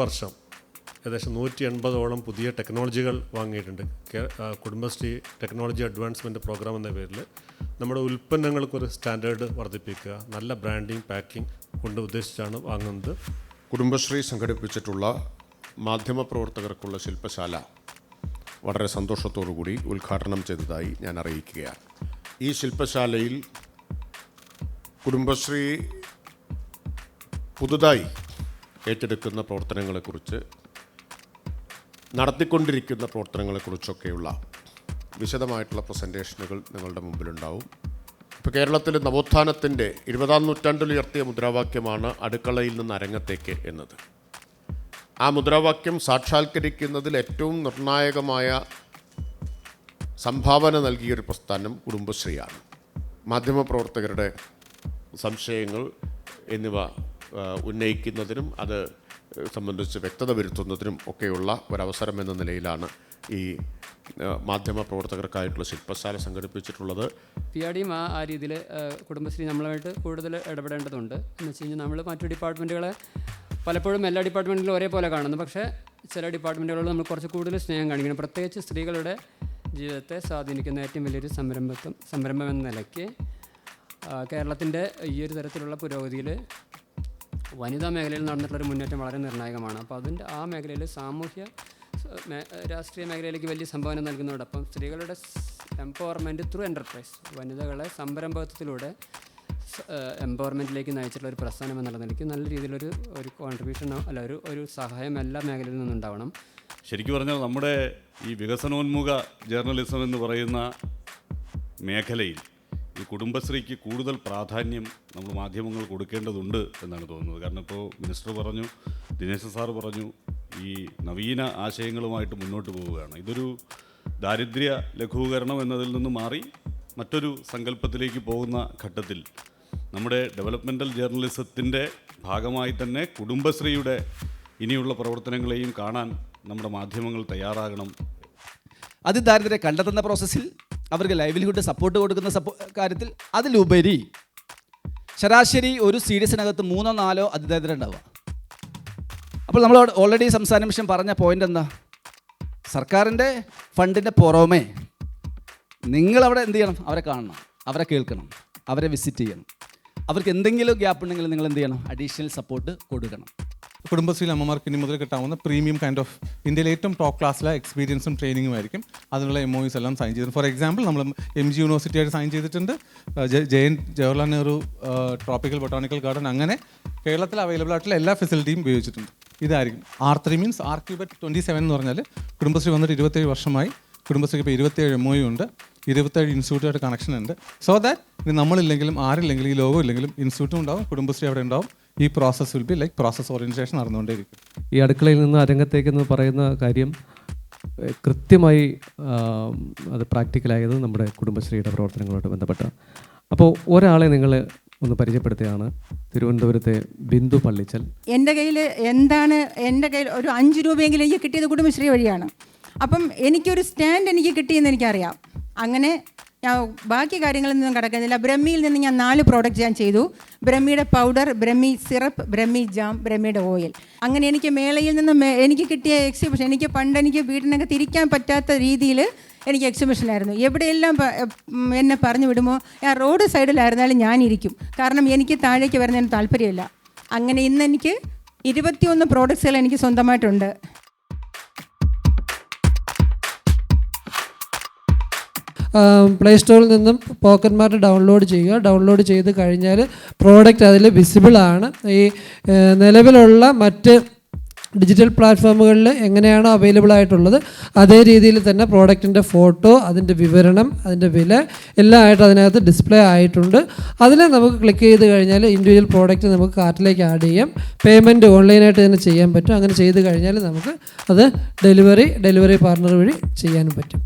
വർഷം ഏകദേശം 180ഓളം പുതിയ ടെക്നോളജികൾ വാങ്ങിയിട്ടുണ്ട്. കുടുംബശ്രീ ടെക്നോളജി അഡ്വാൻസ്മെൻറ്റ് പ്രോഗ്രാം എന്ന പേരിൽ നമ്മുടെ ഉൽപ്പന്നങ്ങൾക്കൊരു സ്റ്റാൻഡേർഡ് വർദ്ധിപ്പിക്കുക, നല്ല ബ്രാൻഡിങ് പാക്കിംഗ് കൊണ്ട് ഉദ്ദേശിച്ചാണ് വാങ്ങുന്നത്. കുടുംബശ്രീ സംഘടിപ്പിച്ചിട്ടുള്ള മാധ്യമപ്രവർത്തകർക്കുള്ള ശില്പശാല വളരെ സന്തോഷത്തോടുകൂടി ഉദ്ഘാടനം ചെയ്തതായി ഞാൻ അറിയിക്കുകയാണ്. ഈ ശില്പശാലയിൽ കുടുംബശ്രീ പുതുതായി ഏറ്റെടുക്കുന്ന പ്രവർത്തനങ്ങളെക്കുറിച്ച്, നടത്തിക്കൊണ്ടിരിക്കുന്ന പ്രവർത്തനങ്ങളെക്കുറിച്ചൊക്കെയുള്ള വിശദമായിട്ടുള്ള പ്രസൻറ്റേഷനുകൾ നിങ്ങളുടെ മുമ്പിലുണ്ടാവും. ഇപ്പോൾ കേരളത്തിൽ നവോത്ഥാനത്തിൻ്റെ 20-ാം നൂറ്റാണ്ടിൽ ഉയർത്തിയ മുദ്രാവാക്യമാണ് അടുക്കളയിൽ നിന്ന് അരങ്ങത്തേക്ക് എന്നത്. ആ മുദ്രാവാക്യം സാക്ഷാത്കരിക്കുന്നതിൽ ഏറ്റവും നിർണായകമായ സംഭാവന നൽകിയൊരു പ്രസ്ഥാനം കുടുംബശ്രീയാണ്. മാധ്യമപ്രവർത്തകരുടെ സംശയങ്ങൾ എന്നിവ ഉന്നയിക്കുന്നതിനും അത് സംബന്ധിച്ച് വ്യക്തത വരുത്തുന്നതിനും ഒക്കെയുള്ള ഒരവസരം എന്ന നിലയിലാണ് ഈ മാധ്യമപ്രവർത്തകർക്കായിട്ടുള്ള ശില്പശാല സംഘടിപ്പിച്ചിട്ടുള്ളത്. PRDയും ആ രീതിയിൽ കുടുംബശ്രീ നമ്മളുമായിട്ട് കൂടുതൽ ഇടപെടേണ്ടതുണ്ട്. എന്ന് വെച്ച് കഴിഞ്ഞാൽ നമ്മൾ മറ്റു ഡിപ്പാർട്ട്മെൻറ്റുകളെ പലപ്പോഴും എല്ലാ ഡിപ്പാർട്ട്മെൻറ്റിലും ഒരേപോലെ കാണുന്നു. പക്ഷേ ചില ഡിപ്പാർട്ട്മെൻറ്റുകളിൽ നമ്മൾ കുറച്ച് കൂടുതൽ സ്നേഹം കാണിക്കണം. പ്രത്യേകിച്ച് സ്ത്രീകളുടെ ജീവിതത്തെ സ്വാധീനിക്കുന്ന ഏറ്റവും വലിയൊരു സംരംഭം എന്ന നിലയ്ക്ക് കേരളത്തിൻ്റെ ഈ ഒരു തരത്തിലുള്ള പുരോഗതിയിൽ വനിതാ മേഖലയിൽ നടന്നിട്ടുള്ളൊരു മുന്നേറ്റം വളരെ നിർണായകമാണ്. അപ്പോൾ അതിൻ്റെ ആ മേഖലയിൽ സാമൂഹ്യ രാഷ്ട്രീയ മേഖലയിലേക്ക് വലിയ സംഭാവന നൽകുന്നതോടൊപ്പം സ്ത്രീകളുടെ എംപവർമെൻറ്റ് ത്രൂ എൻ്റർപ്രൈസ്, വനിതകളെ സംരംഭത്തിലൂടെ എംപവർമെൻറ്റിലേക്ക് നയിച്ചിട്ടുള്ള ഒരു പ്രസ്ഥാനം എന്നുള്ള നിലയ്ക്ക് നല്ല രീതിയിലൊരു കോൺട്രിബ്യൂഷൻ അല്ല ഒരു സഹായം എല്ലാ മേഖലയിൽ നിന്നുണ്ടാവണം. ശരിക്കും പറഞ്ഞാൽ നമ്മുടെ ഈ വികസനോന്മുഖ ജേർണലിസം എന്ന് പറയുന്ന മേഖലയിൽ ഈ കുടുംബശ്രീക്ക് കൂടുതൽ പ്രാധാന്യം നമ്മൾ മാധ്യമങ്ങൾ കൊടുക്കേണ്ടതുണ്ട് എന്നാണ് തോന്നുന്നത്. കാരണം ഇപ്പോൾ മിനിസ്റ്റർ പറഞ്ഞു, ദിനേശ് സാറ് പറഞ്ഞു, ഈ നവീന ആശയങ്ങളുമായിട്ട് മുന്നോട്ട് പോവുകയാണ്. ഇതൊരു ദാരിദ്ര്യ ലഘൂകരണം എന്നതിൽ നിന്ന് മാറി മറ്റൊരു സങ്കല്പത്തിലേക്ക് പോകുന്ന ഘട്ടത്തിൽ നമ്മുടെ ഡെവലപ്മെൻ്റൽ ജേർണലിസത്തിൻ്റെ ഭാഗമായി തന്നെ കുടുംബശ്രീയുടെ ഇനിയുള്ള പ്രവർത്തനങ്ങളെയും കാണാൻ നമ്മുടെ മാധ്യമങ്ങൾ തയ്യാറാകണം. അതിദാരിദ്ര്യം കണ്ടെത്തുന്ന പ്രോസസ്സിൽ അവർക്ക് ലൈവ്ലിഹുഡ് സപ്പോർട്ട് കൊടുക്കുന്ന കാര്യത്തിൽ അതിലുപരി ശരാശരി ഒരു സീരീസിനകത്ത് 3-4 അതിദാരിദ്ര്യം ഉണ്ടാവുക. അപ്പോൾ നമ്മൾ ഓൾറെഡി സംസ്ഥാന മിഷൻ പറഞ്ഞ പോയിൻ്റ് എന്താ? സർക്കാരിൻ്റെ ഫണ്ടിൻ്റെ പുറമേ നിങ്ങളവിടെ എന്ത് ചെയ്യണം? അവരെ കാണണം, അവരെ കേൾക്കണം, അവരെ വിസിറ്റ് ചെയ്യണം. അവർക്ക് എന്തെങ്കിലും ഗ്യാപ്പ് ഉണ്ടെങ്കിൽ നിങ്ങൾ എന്ത് ചെയ്യണം? അഡീഷണൽ സപ്പോർട്ട് കൊടുക്കണം. കുടുംബശ്രീയിൽ അമ്മമാർക്ക് ഇനി മുതൽ കിട്ടാവുന്ന പ്രീമിയം കൈൻഡ് ഓഫ് ഇന്ത്യയിലെ ഏറ്റവും ടോപ്പ് ക്ലാസ്സിലെ എക്സ്പീരിയൻസും ട്രെയിനിങ്ങും ആയിരിക്കും. അതിനുള്ള MOUs എല്ലാം സൈൻ ചെയ്തിട്ടുണ്ട്. ഫോർ എക്സാമ്പിൾ നമ്മൾ MG യൂണിവേഴ്സിറ്റിയായിട്ട് സൈൻ ചെയ്തിട്ടുണ്ട്. Jawaharlal Nehru tropical botanical garden, അങ്ങനെ കേരളത്തിൽ അവൈലബിൾ ആയിട്ടുള്ള എല്ലാ ഫെസിലിറ്റിയും ഉപയോഗിച്ചിട്ടുണ്ട്. ഇതായിരിക്കും R3 മീൻസ് R3 27 എന്ന് പറഞ്ഞാൽ കുടുംബശ്രീ വന്നിട്ട് 27 വർഷമായി. കുടുംബശ്രീക്ക് ഇപ്പോൾ 27 MOU ഉണ്ട്, 27 ഇൻസ്റ്റിറ്റ്യൂട്ടായിട്ട് കണക്ഷൻ ഉണ്ട്. സോ ദാറ്റ് ഇനി നമ്മളില്ലെങ്കിലും ആരില്ലെങ്കിലും ഈ ലോകം ഇല്ലെങ്കിലും ഇൻസ്റ്റിറ്റ്യൂട്ടും ഉണ്ടാവും, കുടുംബശ്രീ അവിടെ ഉണ്ടാവും. ഈ process will be like process orientation നടന്നുകൊണ്ടേയിരിക്കും. ഈ അടുക്കളയിൽ നിന്ന് അരങ്ങത്തേക്കെന്ന് പറയുന്ന കാര്യം കൃത്യമായി അത് പ്രാക്ടിക്കലായത് നമ്മുടെ കുടുംബശ്രീയുടെ പ്രവർത്തനങ്ങളുമായിട്ട് ബന്ധപ്പെട്ട. അപ്പോൾ ഒരാളെ നിങ്ങൾ ഒന്ന് പരിചയപ്പെടുത്തുകയാണ്, തിരുവനന്തപുരത്തെ ബിന്ദു പള്ളിച്ചൽ. എൻ്റെ കയ്യിൽ ഒരു 5 രൂപയെങ്കിലും എനിക്ക് കിട്ടിയത് കുടുംബശ്രീ വഴിയാണ്. അപ്പം എനിക്കൊരു സ്റ്റാൻഡ് എനിക്ക് കിട്ടിയെന്ന് എനിക്കറിയാം. അങ്ങനെ ഞാൻ ബാക്കി കാര്യങ്ങളൊന്നും കിടക്കുന്നില്ല. ബ്രഹ്മിയിൽ നിന്ന് ഞാൻ 4 പ്രോഡക്റ്റ് ഞാൻ ചെയ്തു. ബ്രഹ്മിയുടെ powder, brahmi syrup, brahmi jam, ബ്രഹ്മിയുടെ ഓയിൽ. അങ്ങനെ എനിക്ക് മേളയിൽ നിന്ന് എനിക്ക് കിട്ടിയ എക്സിബിഷൻ, എനിക്ക് വീട്ടിനൊക്കെ തിരിക്കാൻ പറ്റാത്ത രീതിയിൽ എനിക്ക് എക്സിബിഷനായിരുന്നു. എവിടെയെല്ലാം എന്നെ പറഞ്ഞു വിടുമോ, ഞാൻ റോഡ് സൈഡിലായിരുന്നാലും ഞാനിരിക്കും. കാരണം എനിക്ക് താഴേക്ക് വരുന്നതിന് താല്പര്യമില്ല. അങ്ങനെ ഇന്ന് എനിക്ക് 21 പ്രോഡക്ട്സുകൾ എനിക്ക് സ്വന്തമായിട്ടുണ്ട്. പ്ലേ സ്റ്റോറിൽ നിന്നും പോക്കറ്റ് മാർട്ട് ഡൗൺലോഡ് ചെയ്യുക. ഡൗൺലോഡ് ചെയ്ത് കഴിഞ്ഞാൽ പ്രോഡക്റ്റ് അതിൽ വിസിബിളാണ്. ഈ നിലവിലുള്ള മറ്റ് ഡിജിറ്റൽ പ്ലാറ്റ്ഫോമുകളിൽ എങ്ങനെയാണോ അവൈലബിൾ ആയിട്ടുള്ളത് അതേ രീതിയിൽ തന്നെ പ്രോഡക്റ്റിൻ്റെ ഫോട്ടോ, അതിൻ്റെ വിവരണം, അതിൻ്റെ വില എല്ലാം ആയിട്ട് അതിനകത്ത് ഡിസ്പ്ലേ ആയിട്ടുണ്ട്. അതിൽ നമുക്ക് ക്ലിക്ക് ചെയ്ത് കഴിഞ്ഞാൽ ഇൻഡിവിജ്വൽ പ്രോഡക്റ്റ് നമുക്ക് കാർട്ടിലേക്ക് ആഡ് ചെയ്യാം. പേയ്മെൻറ്റ് ഓൺലൈനായിട്ട് തന്നെ ചെയ്യാൻ പറ്റും. അങ്ങനെ ചെയ്ത് കഴിഞ്ഞാൽ നമുക്ക് അത് ഡെലിവറി പാർട്ണർ വഴി ചെയ്യാനും പറ്റും.